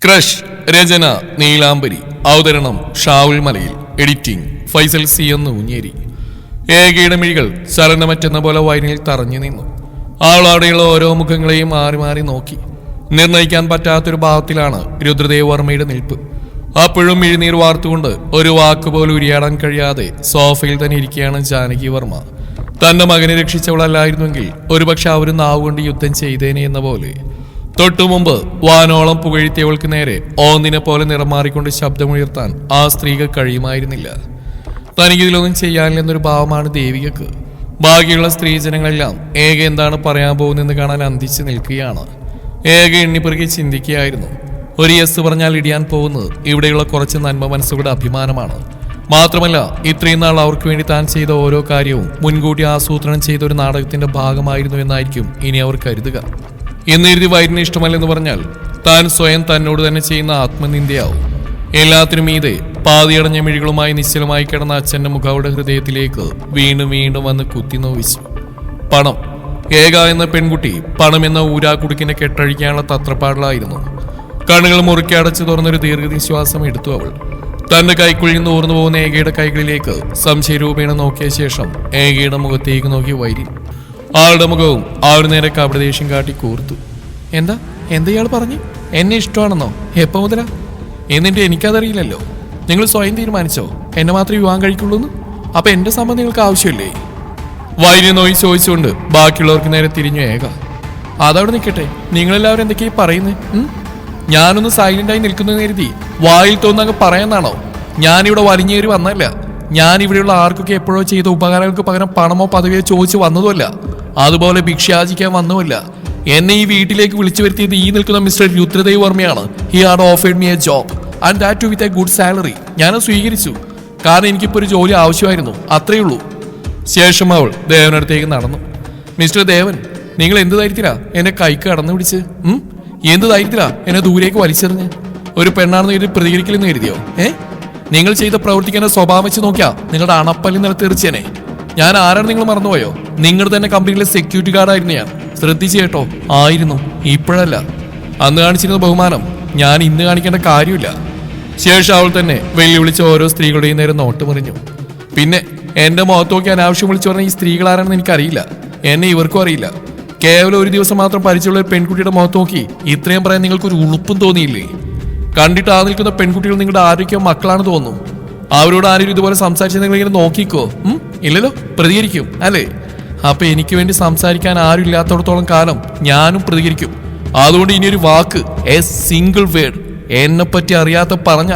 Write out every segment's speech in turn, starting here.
Crush രചന നീലാംബരി. അവതരണം ഷാവുൽ മലയിൽ. Editing Faisal C എന്ന് ഊഞ്ഞേരി. ഏകയുടെ മിഴികൾ ചലനമറ്റെന്ന പോലെ വയലിൽ തറഞ്ഞു നിന്നു. ആളവിടെയുള്ള ഓരോ മുഖങ്ങളെയും മാറി മാറി നോക്കി. നിർണയിക്കാൻ പറ്റാത്തൊരു ഭാവത്തിലാണ് രുദ്രദേവ് വർമ്മയുടെ നിൽപ്പ്. അപ്പോഴും മിഴിനീർ വാർത്തുകൊണ്ട് ഒരു വാക്കുപോലും ഉരിയാടാൻ കഴിയാതെ സോഫയിൽ തന്നെ ഇരിക്കുകയാണ് ജാനകി വർമ്മ. തന്റെ മകനെ രക്ഷിച്ചവളല്ലായിരുന്നെങ്കിൽ ഒരുപക്ഷെ അവർ നാവുകൊണ്ട് യുദ്ധം ചെയ്തേനെ എന്ന പോലെ. തൊട്ടുമുമ്പ് വാനോളം പുകഴ്ത്തിയവൾക്ക് നേരെ ഓന്നിനെ പോലെ നിറം മാറിക്കൊണ്ട് ശബ്ദമുയർത്താൻ ആ സ്ത്രീക്ക് കഴിയുമായിരുന്നില്ല. തനിക്കിതിലൊന്നും ചെയ്യാനില്ലെന്നൊരു ഭാവമാണ് ദേവികക്ക്. ബാക്കിയുള്ള സ്ത്രീജനങ്ങളെല്ലാം ഏക എന്താണ് പറയാൻ പോകുന്നതെന്ന് കാണാൻ അന്തിച്ച് നിൽക്കുകയാണ്. ഏക എണ്ണിപ്പെറുക്കി ചിന്തിക്കുകയായിരുന്നു. ഒരു യെസ് പറഞ്ഞാൽ ഇടിയാൻ പോകുന്നത് ഇവിടെയുള്ള കുറച്ച് നന്മ മനസ്സുകളുടെ അഭിമാനമാണ്. മാത്രമല്ല ഇത്രയും നാൾ അവർക്ക് വേണ്ടി താൻ ചെയ്ത ഓരോ കാര്യവും മുൻകൂട്ടി ആസൂത്രണം ചെയ്ത ഒരു നാടകത്തിന്റെ ഭാഗമായിരുന്നു എന്നായിരിക്കും ഇനി അവർ കരുതുക. എന്നെഴുതി വയറിന് ഇഷ്ടമല്ലെന്ന് പറഞ്ഞാൽ താൻ സ്വയം തന്നോട് തന്നെ ചെയ്യുന്ന ആത്മനിന്ദയാവും. എല്ലാത്തിനും മീതെ പാതിയടഞ്ഞ മിഴികളുമായി നിശ്ചലമായി കിടന്ന അച്ഛന്റെ മുഖം അവരുടെ ഹൃദയത്തിലേക്ക് വീണ്ടും വീണ്ടും വന്ന് കുത്തിനോവിച്ചു. പണം. ഏക എന്ന പെൺകുട്ടി പണം എന്ന ഊരാക്കുടുക്കിനെ കെട്ടഴിക്കാനുള്ള തത്രപ്പാടിലായിരുന്നു. കണ്ണുകൾ മുറുക്കി അടച്ചു തുറന്നൊരു ദീർഘനിശ്വാസം എടുത്തു അവൾ. തന്റെ കൈക്കുള്ളിൽ നിന്ന് ഊർന്നു പോകുന്ന ഏകയുടെ കൈകളിലേക്ക് സംശയരൂപേണ നോക്കിയ ശേഷം ഏകയുടെ മുഖത്തേക്ക് നോക്കി വൈരി. ആളുടെ മുഖവും ആളുടെ നേരെ കപടദേഷ്യം കാട്ടി കൂർത്തു. എന്താ ഇയാൾ പറഞ്ഞു? എന്നെ ഇഷ്ടമാണെന്നോ? എപ്പോ മുതലാ? എന്നിട്ട് എനിക്കതറിയില്ലല്ലോ. നിങ്ങൾ സ്വയം തീരുമാനിച്ചോ എന്നെ മാത്രമേ വിവാഹം കഴിക്കുള്ളൂന്ന്? അപ്പൊ എന്റെ സമ്മതം നിങ്ങൾക്ക് ആവശ്യമില്ലേ? വൈരി നോയി ചോദിച്ചുകൊണ്ട് ബാക്കിയുള്ളവർക്ക് നേരെ തിരിഞ്ഞു ഏക. അതവിടെ നിൽക്കട്ടെ, നിങ്ങളെല്ലാവരും എന്തൊക്കെയാ പറയുന്നത്? ഞാനൊന്ന് സൈലന്റായി നിൽക്കുന്നു കരുതി വായിൽ തോന്നങ്ങ് പറയാന്നാണോ? ഞാനിവിടെ വലിഞ്ഞേറി വന്നല്ല. ഞാൻ ഇവിടെയുള്ള ആർക്കൊക്കെ എപ്പോഴോ ചെയ്ത ഉപകാരങ്ങൾക്ക് പകരം പണമോ പദവിയോ ചോദിച്ചു വന്നതുമല്ല. അതുപോലെ ഭിക്ഷയാചിക്കാൻ വന്നുമല്ല. എന്നെ ഈ വീട്ടിലേക്ക് വിളിച്ചു വരുത്തിയത് ഈ നിൽക്കുന്ന മിസ്റ്റർ രുദ്രദേവ് വർമ്മയാണ്. He had offered me a job and that too with a good salary. ഞാനത് സ്വീകരിച്ചു. കാരണം എനിക്കിപ്പോൾ ഒരു ജോലി ആവശ്യമായിരുന്നു, അത്രയേ ഉള്ളൂ. ശേഷം അവൾ ദേവനടുത്തേക്ക് നടന്നു. മിസ്റ്റർ ദേവൻ, നിങ്ങൾ എന്ത് ധൈര്യത്തിലാ എന്നെ കൈക്ക് കടന്നു പിടിച്ച്? എന്ത് ധൈര്യത്തിലാ എന്നെ ദൂരേക്ക് വലിച്ചെറിഞ്ഞ്? ഒരു പെണ്ണാണെന്ന് കരുതി പ്രതികരിക്കില്ലെന്ന് കരുതിയോ? നിങ്ങൾ ചെയ്ത പ്രവർത്തിക്കുന്ന സ്വഭാവം വെച്ച് നോക്കിയാ നിങ്ങളുടെ അണപ്പല്ലി നിലത്തെറിച്ചേനെ. ഞാൻ ആരാണ് നിങ്ങൾ മറന്നുപോയോ? നിങ്ങളുടെ തന്നെ കമ്പനിയിലെ സെക്യൂരിറ്റി ഗാർഡായിരുന്നു ഞാൻ. ശ്രദ്ധിച്ചു കേട്ടോ. ആയിരുന്നു, ഇപ്പോഴല്ല. അന്ന് കാണിച്ചിരുന്ന ബഹുമാനം ഞാൻ ഇന്ന് കാണിക്കേണ്ട കാര്യമില്ല. ശേഷം അവൾ തന്നെ വെല്ലുവിളിച്ച ഓരോ സ്ത്രീകളുടെയും നേരെ നോട്ടുമെറിഞ്ഞു. പിന്നെ എന്റെ മുഖത്ത് നോക്കി അനാവശ്യം വിളിച്ചു പറഞ്ഞ ഈ സ്ത്രീകളാരാണെന്ന് എനിക്കറിയില്ല. എന്നെ ഇവർക്കും അറിയില്ല. കേവലം ഒരു ദിവസം മാത്രം പരിചയമുള്ള ഒരു പെൺകുട്ടിയുടെ മുഖത്ത് നോക്കി ഇത്രയും പറയാൻ നിങ്ങൾക്കൊരു ഉളുപ്പും തോന്നിയില്ലേ? കണ്ടിട്ട് ആ നിൽക്കുന്ന പെൺകുട്ടികൾ നിങ്ങളുടെ ആരോഗ്യം മക്കളാണ് തോന്നുന്നു. അവരോട് ആരും ഇതുപോലെ സംസാരിച്ച് നിങ്ങൾ ഇങ്ങനെ നോക്കിക്കോ? ഇല്ലല്ലോ, പ്രതികരിക്കും അല്ലേ? അപ്പൊ എനിക്ക് വേണ്ടി സംസാരിക്കാൻ ആരും ഇല്ലാത്തടത്തോളം കാലം ഞാനും പ്രതികരിക്കും. അതുകൊണ്ട് ഇനിയൊരു വാക്ക്, എ സിംഗിൾ വേർഡ് എന്നെ പറ്റി അറിയാത്ത പറഞ്ഞ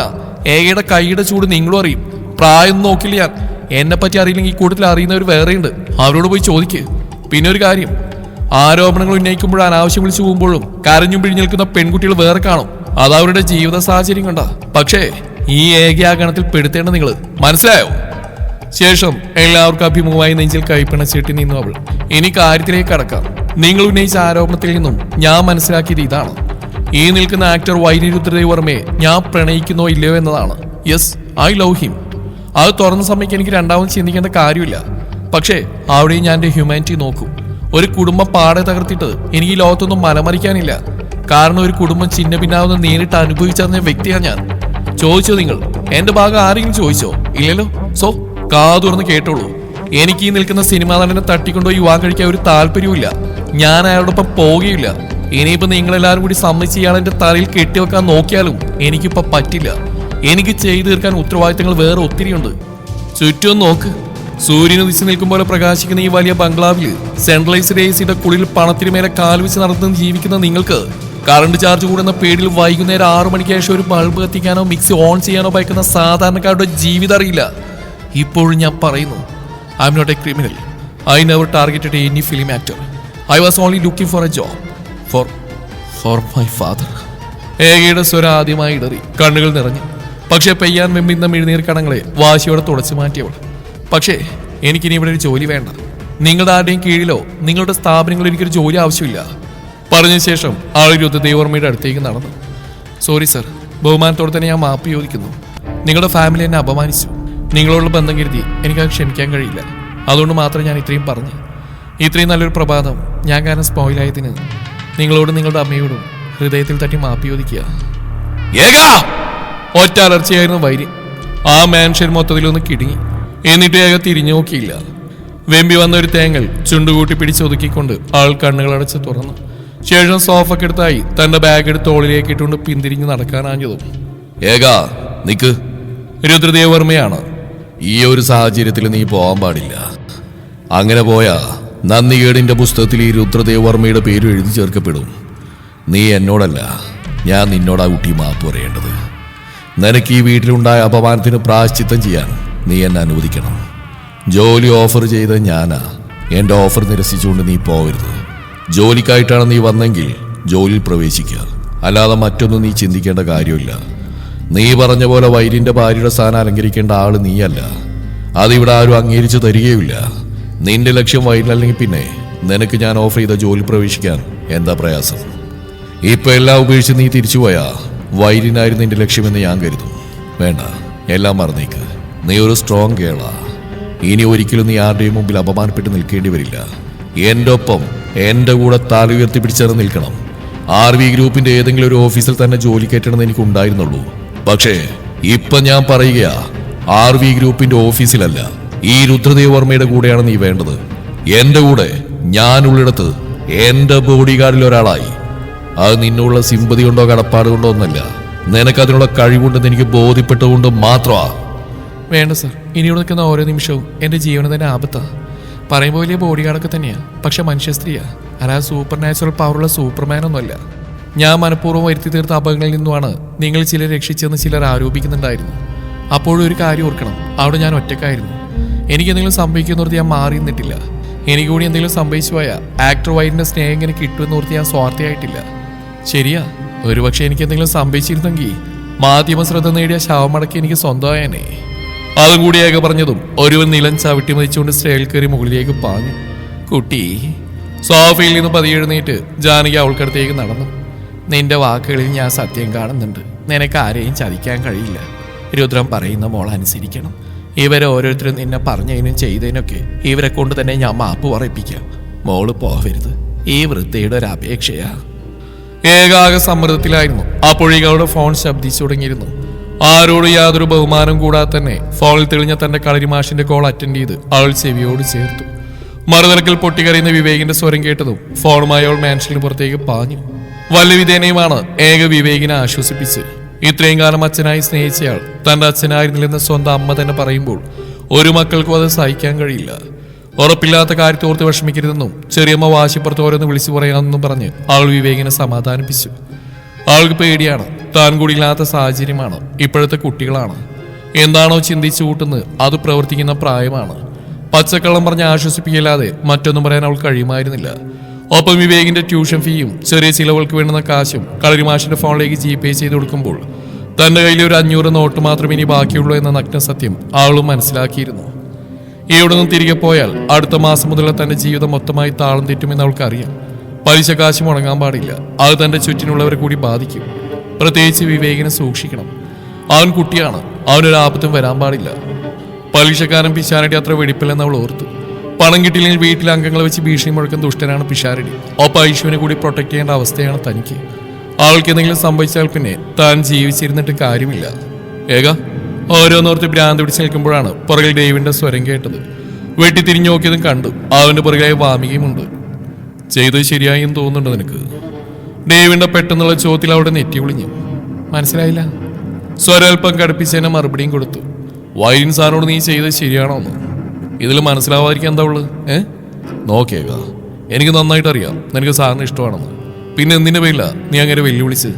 ഏകയുടെ കൈയുടെ ചൂട് നിങ്ങളും അറിയും. പ്രായം നോക്കില്ല ഞാൻ. എന്നെ പറ്റി അറിയില്ലെങ്കിൽ ഈ കൂട്ടത്തിൽ അറിയുന്നവർ വേറെയുണ്ട്. അവരോട് പോയി ചോദിക്ക്. പിന്നെ ഒരു കാര്യം, ആരോപണങ്ങൾ ഉന്നയിക്കുമ്പോഴും അനാവശ്യം വിളിച്ചു പോകുമ്പോഴും കരഞ്ഞും പിഴിഞ്ഞേൽക്കുന്ന പെൺകുട്ടികൾ വേറെ കാണും. അതവരുടെ ജീവിത സാഹചര്യം കണ്ട. പക്ഷേ ഈ ഏകയാഗണത്തിൽ പെടുത്തേണ്ട നിങ്ങൾ, മനസ്സിലായോ? ശേഷം എല്ലാവർക്കും അഭിമുഖമായി നെഞ്ചിൽ കൈപ്പിണച്ചിട്ട് നിന്നു അവൾ. ഇനി കാര്യത്തിലേക്ക് കടക്കാം. നിങ്ങൾ ഉന്നയിച്ച ആരോപണത്തിൽ നിന്നും ഞാൻ മനസ്സിലാക്കിയത് ഇതാണ്. ഈ നിൽക്കുന്ന ആക്ടർ വൈരി രുദ്രദേവ് വർമ്മയെ ഞാൻ പ്രണയിക്കുന്നോ ഇല്ലയോ എന്നതാണ്. Yes, I love him. അത് തുറന്ന സമയത്ത് എനിക്ക് രണ്ടാമത് ചിന്തിക്കേണ്ട കാര്യമില്ല. പക്ഷേ അവിടെയും ഞാൻ എൻ്റെ ഹ്യൂമാനിറ്റി നോക്കും. ഒരു കുടുംബം പാടെ തകർത്തിട്ട് എനിക്ക് ഈ ലോകത്തൊന്നും മലമറിക്കാനില്ല. കാരണം ഒരു കുടുംബം ചിന്ന ഭിന്നാവുന്ന നേരിട്ട് അനുഭവിച്ചറിഞ്ഞ വ്യക്തിയാണ് ഞാൻ. ചോദിച്ചോ നിങ്ങൾ? എന്റെ ഭാഗം ആരെങ്കിലും ചോദിച്ചോ? ഇല്ലല്ലോ. സോ കാതുറന്ന് കേട്ടോളൂ. എനിക്ക് ഈ നിൽക്കുന്ന സിനിമാ നടനെ തട്ടിക്കൊണ്ടുപോയി വിവാഹം കഴിക്കാൻ ഒരു താല്പര്യവുമില്ല. ഞാൻ അയാളോടൊപ്പം പോവുകയില്ല. ഇനിയിപ്പോ നിങ്ങളെല്ലാവരും കൂടി സമ്മതിച്ച് ഇയാൾ എന്റെ തലയിൽ കെട്ടിവെക്കാൻ നോക്കിയാലും എനിക്കിപ്പോ പറ്റില്ല. എനിക്ക് ചെയ്തു തീർക്കാൻ ഉത്തരവാദിത്തങ്ങൾ വേറെ ഒത്തിരിയുണ്ട്. ചുറ്റും നോക്ക്. സൂര്യൻ ഉദിച്ചു നിൽക്കും പോലെ പ്രകാശിക്കുന്ന ഈ വലിയ ബംഗ്ലാവിൽ സെൻട്രലൈസ്ഡ് എസിയുടെ കുളിൽ പണത്തിന് മേലെ കാൽവെച്ച് നടത്തുന്ന ജീവിക്കുന്ന നിങ്ങൾക്ക് കറണ്ട് ചാർജ് കൂടുന്ന പേടിൽ വൈകുന്നേരം 6 മണിക്ക് ശേഷം ഒരു ബൾബ് കത്തിക്കാനോ മിക്സി ഓൺ ചെയ്യാനോ ഭയക്കുന്ന സാധാരണക്കാരുടെ ജീവിതം അറിയില്ല. ഇപ്പോഴും ഞാൻ പറയുന്നു, I am not a criminal. I never targeted any film actor. I was only looking for a job for my father. ഏകയുടെ സ്വരം ആദ്യമായി ഇടറി. കണ്ണുകൾ നിറഞ്ഞു. പക്ഷെ പെയ്യാൻ വെമ്പിന്ന മിഴുനീർ കണങ്ങളെ വാശിയോടെ തുടച്ചു മാറ്റിയവൾ. പക്ഷേ എനിക്കിനി ഇവിടെ ഒരു ജോലി വേണ്ട. നിങ്ങളുടെ ആരുടെയും കീഴിലോ നിങ്ങളുടെ സ്ഥാപനങ്ങളിൽ എനിക്കൊരു ജോലി ആവശ്യമില്ല. പറഞ്ഞ ശേഷം ആൾ രുദ്രദേവ് വർമ്മയുടെ അടുത്തേക്ക് നടന്നു. സോറി സർ, ബഹുമാനത്തോടെ തന്നെ ഞാൻ മാപ്പ് ചോദിക്കുന്നു. നിങ്ങളുടെ ഫാമിലി എന്നെ അപമാനിച്ചു. നിങ്ങളോടുള്ള ബന്ധം കരുതി എനിക്കത് ക്ഷമിക്കാൻ കഴിയില്ല. അതുകൊണ്ട് മാത്രം ഞാൻ ഇത്രയും പറഞ്ഞു. ഇത്രയും നല്ലൊരു പ്രഭാതം ഞാൻ കാരണം സ്പോയിലായതിന് നിങ്ങളോടും നിങ്ങളുടെ അമ്മയോടും ഹൃദയത്തിൽ തട്ടി മാപ്പ് ചോദിക്കുക. ഏകാ ഒറ്റ അലർച്ചയായിരുന്നു വൈരി. ആ മാൻഷൻ മൊത്തത്തിലൊന്ന് കിടുങ്ങി. എന്നിട്ട് ഏക തിരിഞ്ഞു നോക്കിയില്ല. വെമ്പി വന്ന ഒരു തേങ്ങൽ ചുണ്ടുകൂട്ടി പിടിച്ചൊതുക്കിക്കൊണ്ട് ആൾ കണ്ണുകളടച്ച് തുറന്നു. ശേഷം സോഫക്കെടുത്തായി തന്റെ ബാഗ് എടുത്ത് തോളിലേക്ക് ഇട്ടുകൊണ്ട് പിന്തിരിഞ്ഞ് നടക്കാനാഞ്ഞതും ഏകാ നിക്ക്. രുദ്രദേവർമ്മയാണ്. ഈ ഒരു സാഹചര്യത്തിൽ നീ പോകാൻ പാടില്ല. അങ്ങനെ പോയാ നന്ദികേടിന്റെ പുസ്തകത്തിൽ ഈ രുദ്രദേവർമ്മയുടെ പേര് എഴുതി ചേർക്കപ്പെടും. നീ എന്നോടല്ല, ഞാൻ നിന്നോടാ കുട്ടി മാപ്പ് പറയേണ്ടത്. നിനക്ക് ഈ വീട്ടിലുണ്ടായ അപമാനത്തിന് പ്രായശ്ചിത്തം ചെയ്യാൻ നീ എന്നെ അനുവദിക്കണം. ജോലി ഓഫർ ചെയ്ത ഞാനാ. എൻ്റെ ഓഫർ നിരസിച്ചുകൊണ്ട് നീ പോകരുത്. ജോലിക്കായിട്ടാണ് നീ വന്നെങ്കിൽ ജോലിയിൽ പ്രവേശിക്കുക, അല്ലാതെ മറ്റൊന്നും നീ ചിന്തിക്കേണ്ട കാര്യമില്ല. നീ പറഞ്ഞ പോലെ വൈരിന്റെ ഭാര്യയുടെ സ്ഥാനം അലങ്കരിക്കേണ്ട ആള് നീയല്ല. അതിവിടെ ആരും അംഗീകരിച്ചു തരികയുമില്ല. നിന്റെ ലക്ഷ്യം വൈരിനല്ലെങ്കിൽ പിന്നെ നിനക്ക് ഞാൻ ഓഫർ ചെയ്ത ജോലി പ്രവേശിക്കാൻ എന്താ പ്രയാസം? ഇപ്പൊ എല്ലാം ഉപേക്ഷിച്ച് നീ തിരിച്ചുപോയാ വൈരിനായിരുന്നു നിന്റെ ലക്ഷ്യമെന്ന് ഞാൻ കരുതും. വേണ്ട, എല്ലാം മറന്നേക്ക്. നീ ഒരു സ്ട്രോങ് കേളാ. ഇനി ഒരിക്കലും നീ ആരുടെയും മുമ്പിൽ അപമാനപ്പെട്ട് നിൽക്കേണ്ടി വരില്ല. എൻ്റെ ഒപ്പം എൻ്റെ കൂടെ തല ഉയർത്തി പിടിച്ചേർന്ന് നിൽക്കണം. RV ഗ്രൂപ്പിന്റെ ഏതെങ്കിലും ഒരു ഓഫീസിൽ തന്നെ ജോലി കയറ്റണമെന്ന് എനിക്ക് ഉണ്ടായിരുന്നുള്ളൂ. പക്ഷേ ഇപ്പൊ ഞാൻ പറയുകയാ, RV ഗ്രൂപ്പിന്റെ ഓഫീസിലല്ല, ഈ രുദ്രദേവർമ്മയുടെ കൂടെയാണ് നീ വേണ്ടത്. എന്റെ കൂടെ ഞാനുള്ളിടത്ത് എന്റെ ബോഡി ഗാർഡിൽ ഒരാളായി. അത് നിന്നുള്ള സിമ്പതി കൊണ്ടോ കടപ്പാട് കൊണ്ടോ ഒന്നല്ല, നിനക്കതിനുള്ള കഴിവുണ്ടെന്ന് എനിക്ക് ബോധ്യപ്പെട്ടതുകൊണ്ട് മാത്രമാ. വേണ്ട സർ, ഇനിയോട് നിൽക്കുന്ന ഓരോ നിമിഷവും എൻ്റെ ജീവന് തന്നെ ആപത്താ. പറയുമ്പോൾ വലിയ ബോഡി ഗാർഡൊക്കെ തന്നെയാ, പക്ഷെ മനുഷ്യ സ്ത്രീയാ. അല്ലാതെ സൂപ്പർ നാച്ചുറൽ പവറുള്ള സൂപ്പർമാനൊന്നുമല്ല. ഞാൻ മനഃപൂർവ്വം വരുത്തി തീർത്ത അപകടങ്ങളിൽ നിന്നുമാണ് നിങ്ങൾ ചിലർ രക്ഷിച്ചെന്ന് ചിലർ ആരോപിക്കുന്നുണ്ടായിരുന്നു. അപ്പോഴും ഒരു കാര്യം ഓർക്കണം, അവിടെ ഞാൻ ഒറ്റക്കായിരുന്നു. എനിക്കെന്തെങ്കിലും സംഭവിക്കുമെന്നോർത്ത് ഞാൻ മാറി നിന്നിട്ടില്ല. എനിക്ക് കൂടി എന്തെങ്കിലും സംഭവിച്ചു പോയാൽ ആക്ടർ വൈഡിന്റെ സ്നേഹം ഇങ്ങനെ കിട്ടുമെന്നോർത്ത് ഞാൻ സ്വാർത്ഥയായിട്ടില്ല. ശരിയാ, ഒരുപക്ഷെ എനിക്ക് എന്തെങ്കിലും സംഭവിച്ചിരുന്നെങ്കിൽ മാധ്യമ ശ്രദ്ധ നേടിയ ശവമടക്കി എനിക്ക് സ്വന്തമായേനെ. അതും കൂടി ഏക പറഞ്ഞതും ഒരുവൻ നിലം ചവിട്ടി മതിച്ചുകൊണ്ട് സ്റ്റേൽ കയറി മുകളിലേക്ക് പാഞ്ഞു. കുട്ടി സോഫയിൽ നിന്ന് പതിയെ എഴുന്നേറ്റ് ജാനകി അവൾക്കടുത്തേക്ക് നടന്നു. നിന്റെ വാക്കുകളിൽ ഞാൻ സത്യം കാണുന്നുണ്ട്. നിനക്ക് ആരെയും ചതിക്കാൻ കഴിയില്ല. രുദ്രൻ പറയുന്ന മോൾ അനുസരിക്കണം. ഇവരെ ഓരോരുത്തരും നിന്നെ പറഞ്ഞതിനും ചെയ്തതിനൊക്കെ ഇവരെ കൊണ്ട് തന്നെ ഞാൻ മാപ്പ് പറയിപ്പിക്കാം. മോള് പോവരുത്. ഈ വൃത്തിയുടെ ഒരു അപേക്ഷയാ. ഏകാക സമ്മർദ്ദത്തിലായിരുന്നു. അപ്പോഴേക്കും അവളുടെ ഫോൺ ശബ്ദിച്ചു തുടങ്ങിയിരുന്നു. ആരോട് യാതൊരു ബഹുമാനം കൂടാതെ തന്നെ ഫോണിൽ തെളിഞ്ഞ തന്റെ കളരിമാഷിന്റെ കോൾ അറ്റൻഡ് ചെയ്ത് അവൾ ചെവിയോട് ചേർത്തു. മറുതലക്കൽ പൊട്ടിക്കറിയുന്ന വിവേകിന്റെ സ്വരം കേട്ടതും ഫോണുമായി അവൾ മാൻഷനിന് പുറത്തേക്ക് പാഞ്ഞു. വല്ല വിധേനയുമാണ് ഏക വിവേകിനെ ആശ്വസിപ്പിച്ച്. ഇത്രയും കാലം അച്ഛനായി സ്നേഹിച്ചയാൾ തന്റെ അച്ഛനായിരുന്നില്ലെന്ന് സ്വന്തം അമ്മ തന്നെ പറയുമ്പോൾ ഒരു മക്കൾക്കും അത് സഹിക്കാൻ കഴിയില്ല. ഉറപ്പില്ലാത്ത കാര്യത്തോർത്ത് വിഷമിക്കരുതെന്നും ചെറിയമ്മ വാശിപ്പുറത്ത് ഓരോന്ന് വിളിച്ചു പറയാമെന്നും പറഞ്ഞ് അവൾ വിവേകിനെ സമാധാനിപ്പിച്ചു. അവൾക്ക് പേടിയാണ്. താൻ കൂടിയില്ലാത്ത സാഹചര്യമാണ്. ഇപ്പോഴത്തെ കുട്ടികളാണ്. എന്താണോ ചിന്തിച്ചു കൂട്ടുന്നത് അത് പ്രവർത്തിക്കുന്ന പ്രായമാണ്. പച്ചക്കള്ളം പറഞ്ഞ് ആശ്വസിപ്പിക്കല്ലാതെ മറ്റൊന്നും പറയാൻ അവൾക്ക് കഴിയുമായിരുന്നില്ല. ഒപ്പം വിവേകിന്റെ ട്യൂഷൻ ഫീയും ചെറിയ ചിലവുകൾക്ക് വേണ്ടുന്ന കാശും കളരിമാഷിന്റെ ഫോണിലേക്ക് GPay ചെയ്ത് കൊടുക്കുമ്പോൾ തന്റെ കയ്യിൽ ഒരു 500 നോട്ട് മാത്രമേ ഇനി ബാക്കിയുള്ളൂ എന്ന നഗ്ന സത്യം അവളും മനസ്സിലാക്കിയിരുന്നു. ഇവിടെ നിന്ന് തിരികെ പോയാൽ അടുത്ത മാസം മുതലുള്ള തന്റെ ജീവിതം മൊത്തമായി താളം തെറ്റുമെന്ന് അവൾക്കറിയാം. പലിശ കാശ് മുടങ്ങാൻ പാടില്ല. അത് തന്റെ ചുറ്റിനുള്ളവരെ കൂടി ബാധിക്കും. പ്രത്യേകിച്ച് വിവേകിനെ സൂക്ഷിക്കണം. അവൻ കുട്ടിയാണ്. അവനൊരു ആപത്തും വരാൻ പാടില്ല. പലിശക്കാരൻ പിശാരടി അത്ര വെടിപ്പില്ലെന്ന് അവൾ ഓർത്തു. പണം കിട്ടിയില്ലെങ്കിൽ വീട്ടിലെ അംഗങ്ങളെ വെച്ച് ഭീഷണി മുഴക്കുന്ന ദുഷ്ടനാണ് പിശാരടി. ഒപ്പം ഐശുവിനെ കൂടി പ്രൊട്ടക്ട് ചെയ്യേണ്ട അവസ്ഥയാണ് തനിക്ക്. അവൾക്ക് എന്തെങ്കിലും സംഭവിച്ചാൽ പിന്നെ താൻ ജീവിച്ചിരുന്നിട്ട് കാര്യമില്ല. ഏക ഓരോന്നോർത്ത് ഭ്രാന്ത് പിടിച്ച് നിൽക്കുമ്പോഴാണ് പുറകിൽ ഡേവിന്റെ സ്വരം കേട്ടത്. വെട്ടി തിരിഞ്ഞു നോക്കിയതും കണ്ടു അവന്റെ പുറകിലായി വാമികയുമുണ്ട്. ചെയ്തത് ശരിയായി എന്ന് തോന്നുന്നുണ്ട് നിനക്ക്? ഡേവിന്റെ പെട്ടെന്നുള്ള ചോദ്യത്തിൽ അവിടെ നെറ്റി വിളിഞ്ഞു. മനസ്സിലായില്ല. സ്വരൽപ്പം കടുപ്പിച്ചതിനെ മറുപടിയും കൊടുത്തു. വൈരിൻ സാറിനോട് നീ ചെയ്തത് ശരിയാണോ എന്ന് ഇതിൽ മനസ്സിലാവാതിരിക്കാൻ എന്താ ഉള്ളത്? നോക്കിയേക്ക, എനിക്ക് നന്നായിട്ട് അറിയാം നിനക്ക് സാറിന് ഇഷ്ടമാണെന്ന്. പിന്നെ എന്തിന്റെ പേരില്ല നീ അങ്ങനെ വെല്ലുവിളിച്ച്?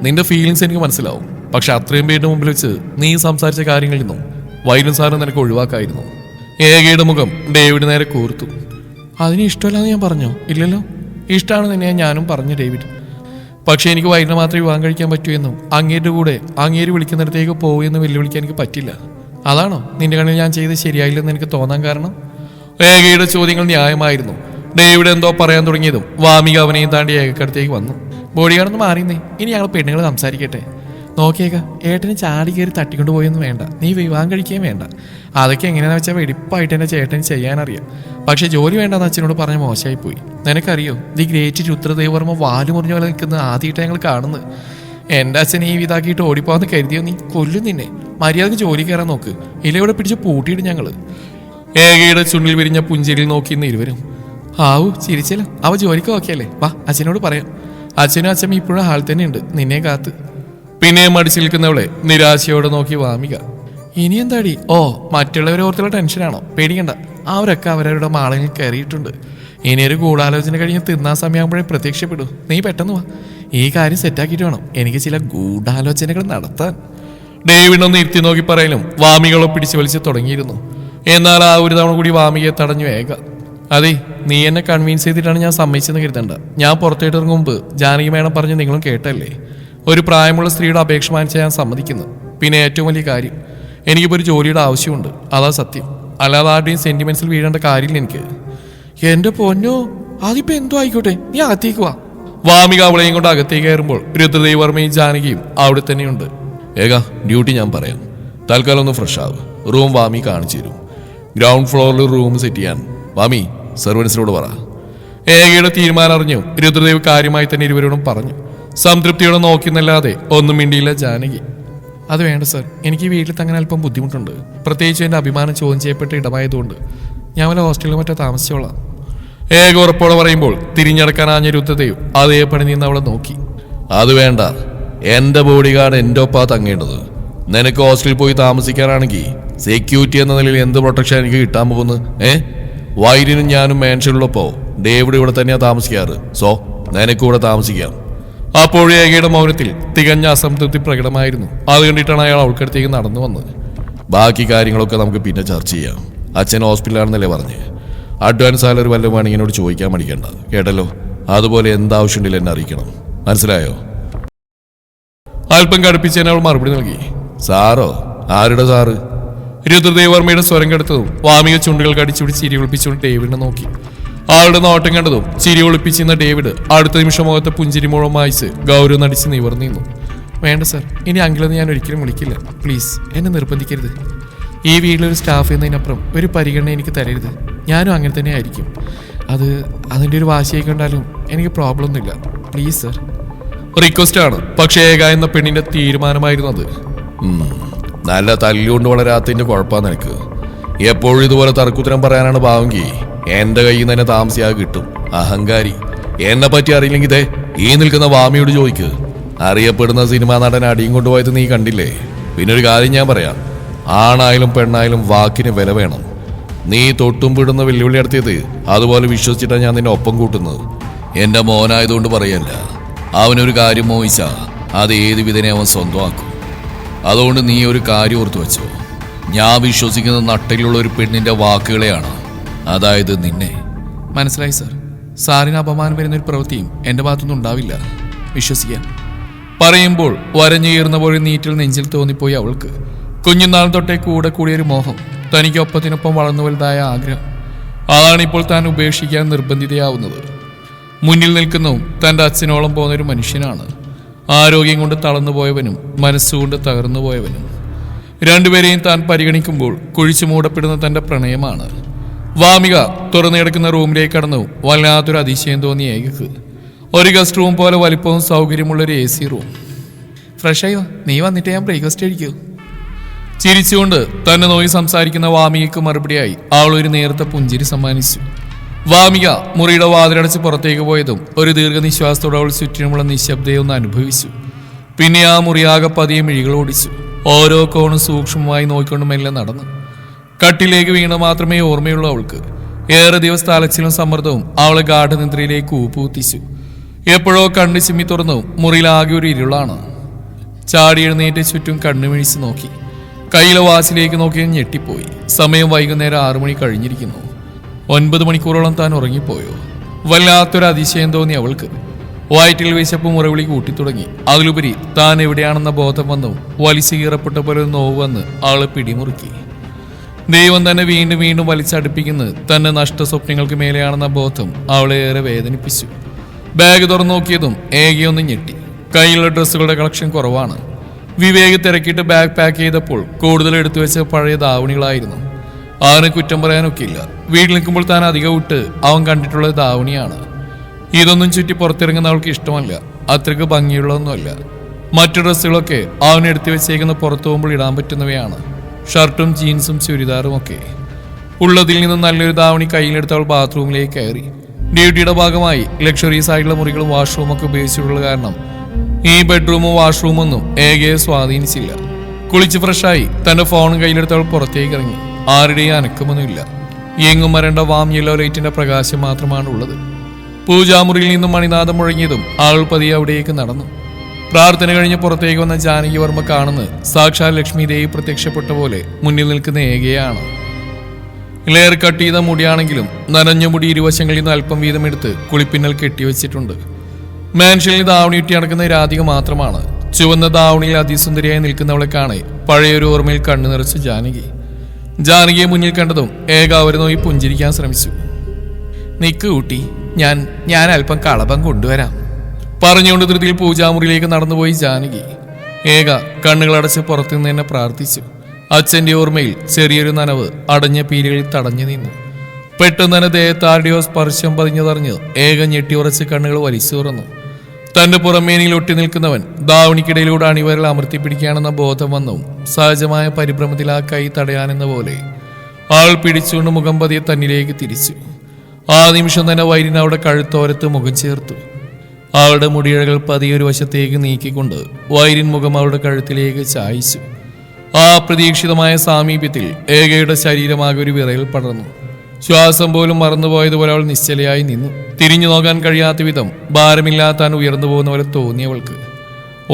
നിന്റെ ഫീലിങ്സ് എനിക്ക് മനസ്സിലാവും. പക്ഷെ അത്രയും പേരുടെ മുമ്പിൽ വെച്ച് നീ സംസാരിച്ച കാര്യങ്ങളിൽ നിന്നും വൈരിൻ സാറിന് നിനക്ക് ഒഴിവാക്കായിരുന്നു. ഏകയുടെ മുഖം ഡേവിഡ് നേരെ കൂർത്തു. അതിന് ഇഷ്ടമല്ലാന്ന് ഞാൻ പറഞ്ഞോ? ഇല്ലല്ലോ, ഇഷ്ടമാണ് തന്നെയാണ് ഞാനും പറഞ്ഞു ഡേവിഡ്. പക്ഷെ എനിക്ക് വൈരിനെ മാത്രമേ വിവാഹം കഴിക്കാൻ പറ്റൂ എന്നും അങ്ങേരുടെ കൂടെ അങ്ങേര് വിളിക്കുന്നിടത്തേക്ക് പോകുമെന്ന് വെല്ലുവിളിക്കാൻ എനിക്ക് പറ്റില്ല. അതാണോ നിന്റെ കണ്ണിൽ ഞാൻ ചെയ്ത് ശരിയായില്ലെന്ന് എനിക്ക് തോന്നാൻ കാരണം? ഏകയുടെ ചോദ്യങ്ങൾ ന്യായമായിരുന്നു. ഡേവിഡ് എന്തോ പറയാൻ തുടങ്ങിയതും വാമിക അവനെയും താണ്ടി ഏകക്കടുത്തേക്ക് വന്നു. ബോഡി ഗാർഡൊന്ന് മാറിയുന്നേ, ഇനി ഞങ്ങൾ പെണ്ണുങ്ങൾ സംസാരിക്കട്ടെ. നോക്കിയേക്ക, ഏട്ടന് ചാടി കയറി തട്ടിക്കൊണ്ട് പോയൊന്നും വേണ്ട. നീ വിവാഹം കഴിക്കുകയും വേണ്ട. അതൊക്കെ എങ്ങനെയാണെന്ന് വെച്ചാൽ വെടിപ്പായിട്ട് എൻ്റെ ചേട്ടന് ചെയ്യാനറിയാം. പക്ഷെ ജോലി വേണ്ടെന്ന് അച്ഛനോട് പറഞ്ഞ് മോശമായി പോയി. നിനക്കറിയോ, ദി ഗ്രേറ്റ് രുദ്രദേവർമ്മ വാല് മുറിഞ്ഞ പോലെ നിൽക്കുന്നത് ആദ്യമായിട്ട് ഞങ്ങൾ കാണുന്നത്. എന്റെ അച്ഛനെ ഈ ഇതാക്കിയിട്ട് ഓടിപ്പോന്ന് കരുതിയോ നീ? കൊല്ലും നിന്നെ. മര്യാദക്ക് ജോലി കയറാൻ നോക്ക്, ഇല്ല ഇവിടെ പിടിച്ച് പൂട്ടിയിട്ട് ഞങ്ങള്. ഏകയുടെ ചുണ്ടിൽ വിരിഞ്ഞ പുഞ്ചിരിയിൽ നോക്കിയിരുന്ന ഇരുവരും. ആവു ചിരിച്ചല്ലോ, അവ ജോലിക്ക് ഓക്കെയല്ലേ? വാ അച്ഛനോട് പറയാം. അച്ഛനും അച്ഛനും ഇപ്പോഴും ഹാൾ തന്നെ ഉണ്ട് നിന്നെ കാത്ത്. പിന്നെ മടിച്ചു നിൽക്കുന്നവളെ നിരാശയോടെ നോക്കി വാമിക. ഇനി എന്താടി? ഓ മറ്റുള്ളവരെ ഓർത്തുള്ള ടെൻഷനാണോ? പേടിക്കണ്ട, അവരൊക്കെ അവരവരുടെ മാളങ്ങളിൽ കയറിയിട്ടുണ്ട്. ഇനിയൊരു ഗൂഢാലോചന കഴിഞ്ഞ് തിന്നാൻ സമയമാകുമ്പോഴേ പ്രത്യക്ഷപ്പെടൂ. നീ പെട്ടെന്ന് വാ, ഈ കാര്യം സെറ്റാക്കിയിട്ട് വേണം എനിക്ക് ചില ഗൂഢാലോചനകൾ നടത്താൻ. ഡേവിഡൊന്ന് ഇരുത്തി നോക്കി പറയലും വാമികളെ പിടിച്ചു വലിച്ചു തുടങ്ങിയിരുന്നു. എന്നാൽ ആ ഒരു തവണ കൂടി വാമികയെ തടഞ്ഞു ഏക. അതെ, നീ എന്നെ കൺവിൻസ് ചെയ്തിട്ടാണ് ഞാൻ സമ്മതിച്ചെന്ന് കരുതണ്ട. ഞാൻ പുറത്തേട്ട് ഇറങ്ങും മുമ്പ് ജാനകി മേഡം പറഞ്ഞ് നിങ്ങളും കേട്ടല്ലേ, ഒരു പ്രായമുള്ള സ്ത്രീയുടെ അപേക്ഷ മാനിച്ച് ഞാൻ സമ്മതിക്കുന്നു. പിന്നെ ഏറ്റവും വലിയ കാര്യം, എനിക്കിപ്പോൾ ഒരു ജോലിയുടെ ആവശ്യമുണ്ട്, അതാ സത്യം. അല്ലാതെ ആരുടെയും സെന്റിമെന്റ്സിൽ വീഴേണ്ട കാര്യമില്ല എനിക്ക്. എന്റെ പൊന്നോ, അതിപ്പോ എന്തോ ആയിക്കോട്ടെ, നീ അകത്തേക്ക് വാ. വാമിക അവളെയും കൊണ്ട് അകത്തേക്ക് കയറുമ്പോൾ രുദ്രദേവ് വർമ്മയും ജാനകിയും അവിടെ തന്നെയുണ്ട്. ഏക ഡ്യൂട്ടി ഞാൻ പറയാം, തൽക്കാലം ഒന്ന് ഫ്രഷ് ആവും. റൂം വാമി കാണിച്ചു തരും. ഗ്രൗണ്ട് ഫ്ലോറിൽ റൂം സെറ്റ് ചെയ്യാൻ വാമി സെർവൻസിനോട് പറ. ഏകയുടെ തീരുമാനം അറിഞ്ഞു രുദ്രദേവ് കാര്യമായി തന്നെ ഇരുവരോടും പറഞ്ഞു. സംതൃപ്തിയോടെ നോക്കിയെന്നല്ലാതെ ഒന്നും മിണ്ടിയില്ല ജാനകി. അത് വേണ്ട സർ, എനിക്ക് ഈ വീട്ടിൽ തങ്ങനെ അല്പം ബുദ്ധിമുട്ടുണ്ട്. പ്രത്യേകിച്ച് എൻ്റെ അഭിമാനം ചോദ്യം ചെയ്യപ്പെട്ട ഇടമായതുകൊണ്ട് ഞാൻ വല്ല ഹോസ്റ്റലിൽ മറ്റോ താമസിച്ചോളാം. ഏക ഉറപ്പോടെ പറയുമ്പോൾ തിരിഞ്ഞടക്കാൻ ആഞ്ഞ രുദ്രദേവ് അതേപടി നിന്ന് അവളെ നോക്കി. അത് വേണ്ട, എന്റെ ബോഡി ഗാർഡ് എന്റെ ഒപ്പാ തങ്ങേണ്ടത്. നിനക്ക് ഹോസ്റ്റലിൽ പോയി താമസിക്കാനാണെങ്കിൽ സെക്യൂരിറ്റി എന്ന നിലയിൽ എന്ത് പ്രൊട്ടക്ഷൻ എനിക്ക് കിട്ടാൻ പോകുന്നു? വൈരിനും ഞാനും മാൻഷനിലുള്ളപ്പോ ഡേവിഡ് ഇവിടെ തന്നെയാ താമസിക്കാറ്. സോ നിനക്കൂടെ താമസിക്കാം. അപ്പോഴേ ഏകയുടെ മൗനത്തിൽ തികഞ്ഞ അസംതൃപ്തി പ്രകടമായിരുന്നു. അത് കണ്ടിട്ടാണ് അയാൾ അവൾക്കടുത്തേക്ക് നടന്നു വന്നത്. ബാക്കി കാര്യങ്ങളൊക്കെ നമുക്ക് പിന്നെ ചർച്ച ചെയ്യാം. അച്ഛൻ ഹോസ്പിറ്റലാണെന്നല്ലേ പറഞ്ഞ്. അഡ്വാൻസ് സാലറി വല്ലതും വേണമെങ്കിൽ എന്നോട് ചോദിക്കാൻ മടിക്കണ്ട, കേട്ടല്ലോ? അതുപോലെ എന്താവശ്യമുണ്ടെങ്കിലും എന്നെ അറിയിക്കണം, മനസ്സിലായോ? അല്പം കടുപ്പിച്ചതിന് അവൾ മറുപടി നൽകി. സാറോ? ആരുടെ സാറ്? രുദ്രദേവ് വർമ്മയുടെ സ്വരം കെടുത്തതും വാമിക ചുണ്ടുകൾ കടിച്ചുപിടിച്ച് ചിരി ഒളിപ്പിച്ചുകൊണ്ട് ഡേവിഡിനെ നോക്കി. ആളുടെ നോട്ടം കണ്ടതും ചിരി ഒളിപ്പിച്ചിരുന്ന ഡേവിഡ് അടുത്ത നിമിഷം മുഖത്തെ പുഞ്ചിരി മുഴുവൻ മായിച്ച് ഗൗരവം നടിച്ച് നിവർന്നിരുന്നു. വേണ്ട സർ, ഇനി അങ്കിളെന്ന് ഞാൻ ഒരിക്കലും വിളിക്കില്ല. പ്ലീസ് എന്നെ നിർബന്ധിക്കരുത്. ഈ വീട്ടിലൊരു സ്റ്റാഫ് എന്നതിനപ്പുറം ഒരു പരിഗണന എനിക്ക് തരരുത്. ഞാനും അങ്ങനെ തന്നെ ആയിരിക്കും. അതിൻ്റെ ഒരു വാശിയായിക്കൊണ്ടാലും എനിക്ക് പ്രോബ്ലം ഒന്നുമില്ല. Please sir. റിക്വസ്റ്റ് ആണ്, പക്ഷേ ഏക എന്ന പെണ്ണിന്റെ തീരുമാനമായിരുന്നു അത്. നല്ല തല്ലുകൊണ്ട് വളരാത്തതിന്റെ കുഴപ്പമാണ് നിനക്ക്. എപ്പോഴും ഇതുപോലെ തർക്കുത്തരം പറയാനാണ് ഭാവെങ്കിൽ എന്റെ കയ്യിൽ നിന്ന് തന്നെ താമസിയാതെ കിട്ടും. അഹങ്കാരി. എന്നെ പറ്റി അറിയില്ലെങ്കിൽ ഇതേ ഈ നിൽക്കുന്ന വാമിയോട് ചോദിക്ക്. അറിയപ്പെടുന്ന സിനിമാ നടൻ അടിയും കൊണ്ടുപോയത് നീ കണ്ടില്ലേ? പിന്നെ ഒരു കാര്യം ഞാൻ പറയാം, ആണായാലും പെണ്ണായാലും വാക്കിന് വില വേണം. നീ തൊട്ടും പിടുന്ന വെല്ലുവിളി നടത്തിയത് അതുപോലെ വിശ്വസിച്ചിട്ടാണ് ഞാൻ നിന്നെ ഒപ്പം കൂട്ടുന്നത്. എന്റെ മോനായതുകൊണ്ട് പറയല്ല, അവനൊരു കാര്യം മോഹിച്ച അത് ഏത് വിധനെ അവൻ സ്വന്തമാക്കും. അതുകൊണ്ട് നീ ഒരു കാര്യം ഓർത്തു വെച്ചോ, ഞാൻ വിശ്വസിക്കുന്ന നട്ടലുള്ള ഒരു പെണ്ണിന്റെ വാക്കുകളെയാണ്, അതായത് നിന്നെ. മനസ്സിലായി സർ. സാറിന് അപമാനം വരുന്നൊരു പ്രവൃത്തിയും എൻ്റെ ഭാഗത്തുനിന്ന് ഉണ്ടാവില്ല, വിശ്വസിക്കാം. പറയുമ്പോൾ വരഞ്ഞുയർന്ന പോലെ നീറ്റിൽ നെഞ്ചിൽ തോന്നിപ്പോയി അവൾക്ക്. കുഞ്ഞുനാൾ തൊട്ടേ കൂടെ കൂടിയൊരു മോഹം, തനിക്ക് ഒപ്പത്തിനൊപ്പം വളർന്നു വലുതായ ആഗ്രഹം. അതാണിപ്പോൾ താൻ ഉപേക്ഷിക്കാൻ നിർബന്ധിതയാവുന്നത്. മുന്നിൽ നിൽക്കുന്നതും തൻ്റെ അച്ഛനോളം പോകുന്നൊരു മനുഷ്യനാണ്. ആരോഗ്യം കൊണ്ട് തളർന്നുപോയവനും മനസ്സുകൊണ്ട് തകർന്നു പോയവനും. രണ്ടുപേരെയും താൻ പരിഗണിക്കുമ്പോൾ കുഴിച്ചു മൂടപ്പെടുന്ന തൻ്റെ പ്രണയമാണ്. വാമിക തുറന്നു കിടക്കുന്ന റൂമിലേക്ക് കടന്നു വല്ലാത്തൊരു അതിശയം തോന്നിയ ഏകക്ക്. ഒരു ഗസ്റ്റ് റൂം പോലെ വലിപ്പവും സൗകര്യമുള്ളൊരു AC റൂം. ഫ്രഷായി വാ, നീ വന്നിട്ട് ഞാൻ ബ്രേക്ക്ഫാസ്റ്റ് കഴിക്കൂ. ചിരിച്ചുകൊണ്ട് തന്നെ നോക്കി സംസാരിക്കുന്ന വാമികയ്ക്ക് മറുപടിയായി അവൾ ഒരു നേരത്തെ പുഞ്ചിരി സമ്മാനിച്ചു. വാമിക മുറിയുടെ വാതിലടച്ച് പുറത്തേക്ക് പോയതും ഒരു ദീർഘനിശ്വാസത്തോടെ അവൾ ചുറ്റിനുമുള്ള നിശബ്ദയൊന്ന് അനുഭവിച്ചു. പിന്നെ ആ മുറിയാകെ പതിയെ മിഴികൾ ഓടിച്ചു. ഓരോ കോണും സൂക്ഷ്മമായി നോക്കിക്കൊണ്ട് മെല്ലെ നടന്നു. കട്ടിലേക്ക് വീണ മാത്രമേ ഓർമ്മയുള്ളൂ അവൾക്ക്. ഏറെ ദിവസത്തെ അലച്ചിലും സമ്മർദ്ദവും അവളെ ഗാഠനിദ്രയിലേക്ക് ഊപ്പുകുത്തിച്ചു. എപ്പോഴോ കണ്ണു ചിമ്മി തുറന്നു മുറിയിലാകെ ഒരു ഇരുളാണ്. ചാടി എഴുന്നേറ്റ് ചുറ്റും കണ്ണുമിഴിച്ച് നോക്കി. കയ്യിലെ വാച്ചിലേക്ക് നോക്കി ഞെട്ടിപ്പോയി. സമയം വൈകുന്നേരം 6 മണി കഴിഞ്ഞിരിക്കുന്നു. 9 മണിക്കൂറോളം താൻ ഉറങ്ങിപ്പോയോ? വല്ലാത്തൊരു അതിശയം തോന്നി അവൾക്ക്. വയറ്റിൽ വിശപ്പ് മുറവിളി കൂട്ടിത്തുടങ്ങി. അതിലുപരി താൻ എവിടെയാണെന്ന ബോധം വന്നു വലിച്ചു കീറപ്പെട്ട പോലെ നോവ് വന്ന് അവളെ പിടിമുറുക്കി. ദൈവം തന്നെ വീണ്ടും വീണ്ടും വലിച്ചടുപ്പിക്കുന്നത് തന്നെ നഷ്ടസ്വപ്നങ്ങൾക്ക് മേലെയാണെന്ന ബോധം അവളെ ഏറെ വേദനിപ്പിച്ചു. ബാഗ് തുറന്നു നോക്കിയതും ഏകയൊന്ന് ഞെട്ടി. കയ്യിലുള്ള ഡ്രസ്സുകളുടെ കളക്ഷൻ കുറവാണ്. വിവേക് തിരക്കിയിട്ട് ബാഗ് പാക്ക് ചെയ്തപ്പോൾ കൂടുതൽ എടുത്തു വെച്ച പഴയ ധാവണികളായിരുന്നു. അവനെ കുറ്റം പറയാനൊക്കെയില്ല. വീട്ടിൽ നിൽക്കുമ്പോൾ താൻ അധികം വിട്ട് അവൻ കണ്ടിട്ടുള്ള ധാവണിയാണ്. ഇതൊന്നും ചുറ്റി പുറത്തിറങ്ങുന്ന അവൾക്ക് ഇഷ്ടമല്ല. അത്രയ്ക്ക് ഭംഗിയുള്ളതൊന്നുമല്ല. മറ്റു ഡ്രസ്സുകളൊക്കെ അവൻ എടുത്തു വെച്ചേക്കുന്ന പുറത്തു പോകുമ്പോൾ ഇടാൻ പറ്റുന്നവയാണ്. ഷർട്ടും ജീൻസും ചുരിദാറും ഒക്കെ. ഉള്ളതിൽ നിന്നും നല്ലൊരു ധാവണി കയ്യിലെടുത്ത് അവൾ ബാത്റൂമിലേക്ക് കയറി. ഡ്യൂട്ടിയുടെ ഭാഗമായി ലക്ഷറീസ് ആയിട്ടുള്ള മുറികളും വാഷ്റൂമും ഒക്കെ ഉപയോഗിച്ചിട്ടുള്ള കാരണം ഈ ബെഡ്റൂമോ വാഷ്റൂമോ ഒന്നും ഏകയെ സ്വാധീനിച്ചില്ല. കുളിച്ച് ഫ്രഷായി തന്റെ ഫോണും കയ്യിലെടുത്ത് അവൾ പുറത്തേക്ക് ഇറങ്ങി. ആരുടെയും അനക്കമൊന്നുമില്ല. എങ്ങും വരേണ്ട വാം യെല്ലോ ലൈറ്റിന്റെ പ്രകാശം മാത്രമാണ് ഉള്ളത്. പൂജാമുറിയിൽ നിന്നും മണിനാഥം മുഴങ്ങിയതും ആൾ പതിയെ അവിടേക്ക് നടന്നു. പ്രാർത്ഥന കഴിഞ്ഞ് പുറത്തേക്ക് വന്ന ജാനകി വർമ്മ കാണുന്നത് സാക്ഷാൽ ലക്ഷ്മി ദേവി പ്രത്യക്ഷപ്പെട്ട പോലെ മുന്നിൽ നിൽക്കുന്ന ഏകയാണ്. ലെയർ കട്ട് ചെയ്ത മുടിയാണെങ്കിലും നനഞ്ഞ മുടി ഇരുവശങ്ങളിൽ നിന്ന് അല്പം വീതം എടുത്ത് കുളിപ്പിന്നൽ കെട്ടിവെച്ചിട്ടുണ്ട്. മാൻഷനിൽ ധാവണി ചുറ്റി നടക്കുന്ന രാധിക മാത്രമാണ്. ചുവന്ന ധാവണിയിൽ അതിസുന്ദരിയായി നിൽക്കുന്നവളെ കാണെ പഴയൊരു ഓർമ്മയിൽ കണ്ണു നിറച്ച് ജാനകിയെ മുന്നിൽ കണ്ടതും ഏക അവരെ നോക്കി പുഞ്ചിരിക്കാൻ ശ്രമിച്ചു. നിക്ക് കൂട്ടി, ഞാൻ അല്പം കളഭം കൊണ്ടുവരാം പറഞ്ഞുകൊണ്ട് ധൃതിയിൽ പൂജാമുറിയിലേക്ക് നടന്നുപോയി ജാനകി. ഏക കണ്ണുകളടച്ച് പുറത്തുനിന്ന് തന്നെ പ്രാർത്ഥിച്ചു. അച്ഛന്റെ ഓർമ്മയിൽ ചെറിയൊരു നനവ് അടഞ്ഞ പീലുകളിൽ തടഞ്ഞു നിന്നു. പെട്ടെന്ന് തന്നെ ദേഹത്താരുടെയോ സ്പർശം പതിഞ്ഞതറിഞ്ഞ് ഏക ഞെട്ടി ഉറച്ച് കണ്ണുകൾ വലിച്ചു തുറന്നു. തന്റെ പുറമേനിയിൽ ഒട്ടി നിൽക്കുന്നവൻ ധാവണിക്കിടയിലൂടെ അണിവരൽ അമർത്തിപ്പിടിക്കുകയാണെന്ന ബോധം വന്നു. സഹജമായ പരിഭ്രമത്തിൽ ആ കൈ തടയാനെന്ന പോലെ ആൾ പിടിച്ചുകൊണ്ട് മുഖം പതിയെ തന്നിലേക്ക് തിരിച്ചു. ആ നിമിഷം തന്നെ വൈരിന് അവിടെ കഴുത്തോരത്ത് മുഖം ചേർത്തു. അവളുടെ മുടിയിഴകൾ പതിയൊരു വശത്തേക്ക് നീക്കിക്കൊണ്ട് വൈരിൻ മുഖം അവളുടെ കഴുത്തിലേക്ക് ചായച്ചു. ആ പ്രതീക്ഷിതമായ സാമീപ്യത്തിൽ ഏകയുടെ ശരീരമാകെ ഒരു വിറയൽ പടർന്നു. ശ്വാസം പോലും മറന്നുപോയതുപോലെ അവൾ നിശ്ചലയായി നിന്നു. തിരിഞ്ഞു നോക്കാൻ കഴിയാത്ത വിധം ഭാരമില്ലാത്താൻ ഉയർന്നു പോകുന്ന പോലെ തോന്നിയവൾക്ക്.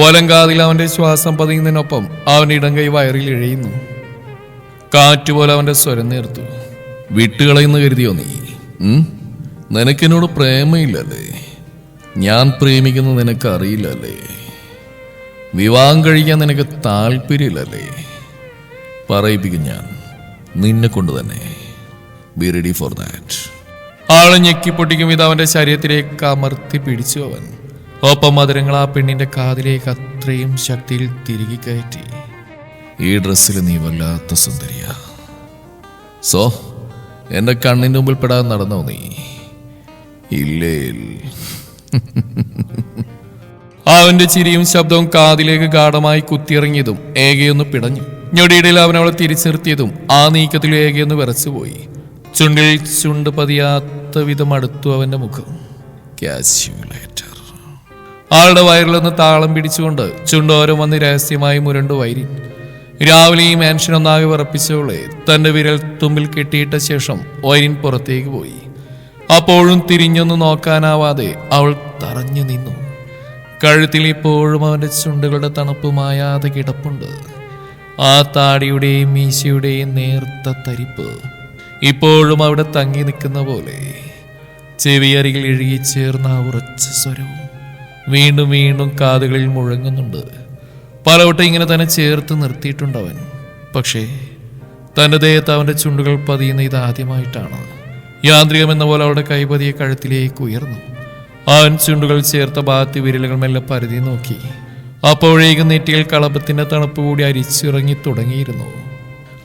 ഓലങ്കാതിൽ അവന്റെ ശ്വാസം പതിയുന്നതിനൊപ്പം അവന്റെ ഇടംകൈ വയറിൽ ഇഴയുന്നു. കാറ്റുപോലെ അവന്റെ സ്വരം നേർത്തു. വിട്ടുകളയെന്ന് കരുതിയോ നീ? നിനക്കെന്നോട് പ്രേമയില്ലല്ലേ? ഞാൻ പ്രേമിക്കുന്നത് നിനക്ക് അറിയില്ലല്ലേ? വിവാഹം കഴിക്കാൻ നിനക്ക് താല്പര്യമില്ലല്ലേ? പറയിപ്പിക്കും ഞാൻ നിന്നെ കൊണ്ട് തന്നെ. Be ready for that. ആളെ ഞെക്കിപ്പൊട്ടിക്കും ഇത് അവന്റെ ശരീരത്തിലേക്ക് അമർത്തി പിടിച്ചു അവൻ. ഒപ്പം മധുരങ്ങൾ ആ പെണ്ണിന്റെ കാതിലേക്ക് അത്രയും ശക്തിയിൽ തിരികെ കയറ്റി. ഈ ഡ്രസ്സിൽ നീ വല്ലാത്ത സുന്ദരിയാ. സോ എന്റെ കണ്ണിന്റെ മുമ്പിൽ പെടാൻ നടന്നോ നീ? ഇല്ലേ? അവന്റെ ചിരിയും ശബ്ദവും കാതിലേക്ക് ഗാഠമായി കുത്തിയിറങ്ങിയതും ഏകയൊന്ന് പിടഞ്ഞു. ഞൊടിയിടയിൽ അവൻ അവളെ തിരിച്ചു നിർത്തിയതും ആ നീക്കത്തിൽ ഏകയൊന്ന് വിറച്ചുപോയി. ചുണ്ടിൽ ചുണ്ട് പതിയാത്ത വിധം അടുത്തു അവന്റെ മുഖം. കാൽക്കുലേറ്റർ. ആളുടെ വയറിലൊന്ന് താളം പിടിച്ചുകൊണ്ട് ചുണ്ടോരം വന്ന് രഹസ്യമായി മുരണ്ടു വൈരി. രാവിലെ ഈ മാൻഷൻ ഒന്നാകെ വിറപ്പിച്ചവളെ തന്റെ വിരൽ തുമ്പിൽ കെട്ടിയിട്ട ശേഷം വൈരിൻ പുറത്തേക്ക് പോയി. അപ്പോഴും തിരിഞ്ഞൊന്ന് നോക്കാനാവാതെ അവൾ തറഞ്ഞു നിന്നു. കഴുത്തിൽ ഇപ്പോഴും അവന്റെ ചുണ്ടുകളുടെ തണുപ്പ് മായാതെ കിടപ്പുണ്ട്. ആ താടിയുടെയും മീശയുടെയും നേർത്ത തരിപ്പ് ഇപ്പോഴും അവിടെ തങ്ങി നിൽക്കുന്ന പോലെ. ചെവിയരികിൽ ഇഴുകിച്ചേർന്ന ആ ഉറച്ച സ്വരവും വീണ്ടും വീണ്ടും കാതുകളിൽ മുഴങ്ങുന്നുണ്ട്. പലവട്ടം ഇങ്ങനെ തന്നെ ചേർത്ത് നിർത്തിയിട്ടുണ്ടവൻ. പക്ഷേ തൻ്റെ ദേഹത്ത് അവൻ്റെ ചുണ്ടുകൾ പതിയുന്ന ഇതാദ്യമായിട്ടാണ്. യാന്ത്രികമെന്ന പോലെ അവളുടെ കൈപതിയെ കഴുത്തിലേക്ക് ഉയർന്നു. അവൻ ചുണ്ടുകൾ ചേർത്ത ഭാഗത്ത് വിരലുകൾ മെല്ലെ പരുതി നോക്കി. അപ്പോഴേക്കും നെറ്റിയിൽ കളഭത്തിന്റെ തണുപ്പ് കൂടി അരിച്ചിറങ്ങി തുടങ്ങിയിരുന്നു.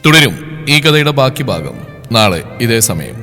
തുടരും ഈ കഥയുടെ ബാക്കി ഭാഗം നാളെ ഇതേ സമയം.